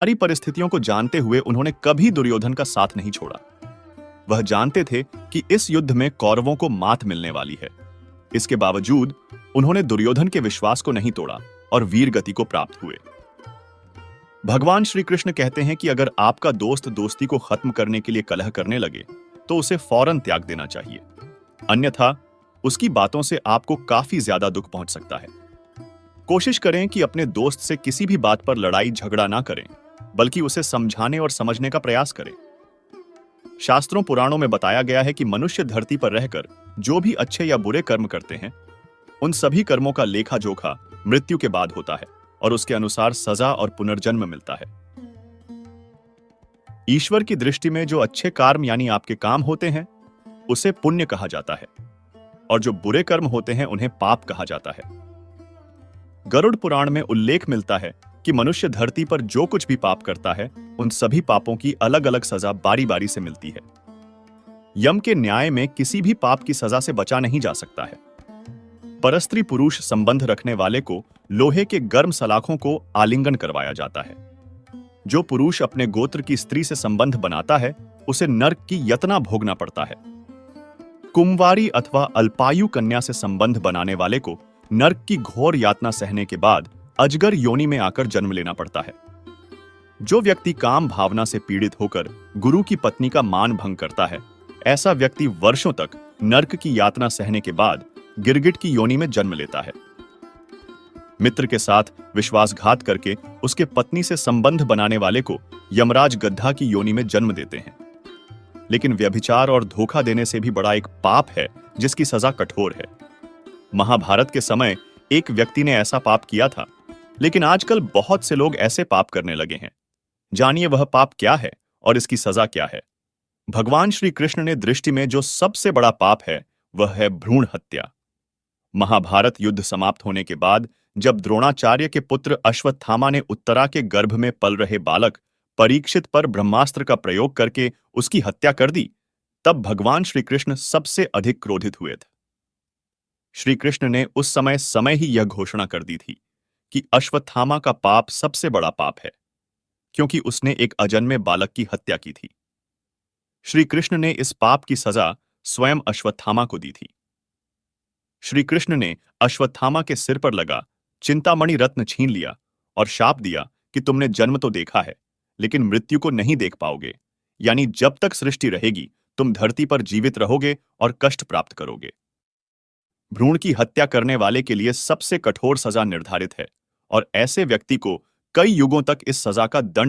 सारी परिस्थितियों को जानते हुए उन्होंने कभी दुर्योधन का साथ नहीं छोड़ा। वह जानते थे कि इस युद्ध में कौरवों को मात मिलने वाली है। इसके बावजूद उन्होंने दुर्योधन के विश्वास को नहीं तोड़ा और वीर गति को प्राप्त हुए। भगवान श्री कृष्ण कहते हैं कि अगर आपका दोस्त दोस्ती को खत्म करने के लिए कलह करने लगे तो उसे फौरन त्याग देना चाहिए, अन्यथा उसकी बातों से आपको काफी ज्यादा दुख पहुंच सकता है। कोशिश करें कि अपने दोस्त से किसी भी बात पर लड़ाई झगड़ा ना करें, बल्कि उसे समझाने और समझने का प्रयास करें। शास्त्रों पुराणों में बताया गया है कि मनुष्य धरती पर रहकर जो भी अच्छे या बुरे कर्म करते हैं, उन सभी कर्मों का लेखा जोखा मृत्यु के बाद होता है और उसके अनुसार सजा और पुनर्जन्म मिलता है। ईश्वर की दृष्टि में जो अच्छे कर्म यानी आपके काम होते हैं उसे पुण्य कहा जाता है, और जो बुरे कर्म होते हैं उन्हें पाप कहा जाता है। गरुड़ पुराण में उल्लेख मिलता है कि मनुष्य धरती पर जो कुछ भी पाप करता है उन सभी पापों की अलग अलग सजा बारी बारी से मिलती है। यम के न्याय में किसी भी पाप की सजा से बचा नहीं जा सकता है। परस्त्री पुरुष संबंध रखने वाले को लोहे के गर्म सलाखों को आलिंगन करवाया जाता है। जो पुरुष अपने गोत्र की स्त्री से संबंध बनाता है उसे नरक की यातना भोगना पड़ता है। कुंवारी अथवा अल्पायु कन्या से संबंध बनाने वाले को नरक की घोर यातना सहने के बाद अजगर योनि में आकर जन्म लेना पड़ता है। जो व्यक्ति काम भावना से पीड़ित होकर गुरु की पत्नी का मान भंग करता है, ऐसा व्यक्ति वर्षों तक नरक की यातना सहने के बाद गिरगिट की योनि में जन्म लेता है। मित्र के साथ विश्वासघात करके उसके पत्नी से संबंध बनाने वाले को यमराज गद्धा की योनि में जन्म देते हैं। लेकिन व्यभिचार और धोखा देने से भी बड़ा एक पाप है जिसकी सजा कठोर है। महाभारत के समय एक व्यक्ति ने ऐसा पाप किया था, लेकिन आजकल बहुत से लोग ऐसे पाप करने लगे हैं। जानिए वह पाप क्या है और इसकी सजा क्या है। भगवान श्री कृष्ण ने दृष्टि में जो सबसे बड़ा पाप है वह है भ्रूण हत्या। महाभारत युद्ध समाप्त होने के बाद जब द्रोणाचार्य के पुत्र अश्वत्थामा ने उत्तरा के गर्भ में पल रहे बालक परीक्षित पर ब्रह्मास्त्र का प्रयोग करके उसकी हत्या कर दी, तब भगवान श्री कृष्ण सबसे अधिक क्रोधित हुए थे। श्री कृष्ण ने उस समय ही यह घोषणा कर दी थी कि अश्वत्थामा का पाप सबसे बड़ा पाप है, क्योंकि उसने एक अजन्मे बालक की हत्या की थी। श्री कृष्ण ने इस पाप की सजा स्वयं अश्वत्थामा को दी थी। श्री कृष्ण ने अश्वत्थामा के सिर पर लगा चिंतामणि रत्न छीन लिया और शाप दिया कि तुमने जन्म तो देखा है, लेकिन मृत्यु को नहीं देख पाओगे, यानी जब तक सृष्टि रहेगी तुम धरती पर जीवित रहोगे और कष्ट प्राप्त करोगे। भ्रूण की हत्या करने वाले के लिए सबसे कठोर सजा निर्धारित है और ऐसे व्यक्ति को कई युगों तक इस सजा का दंड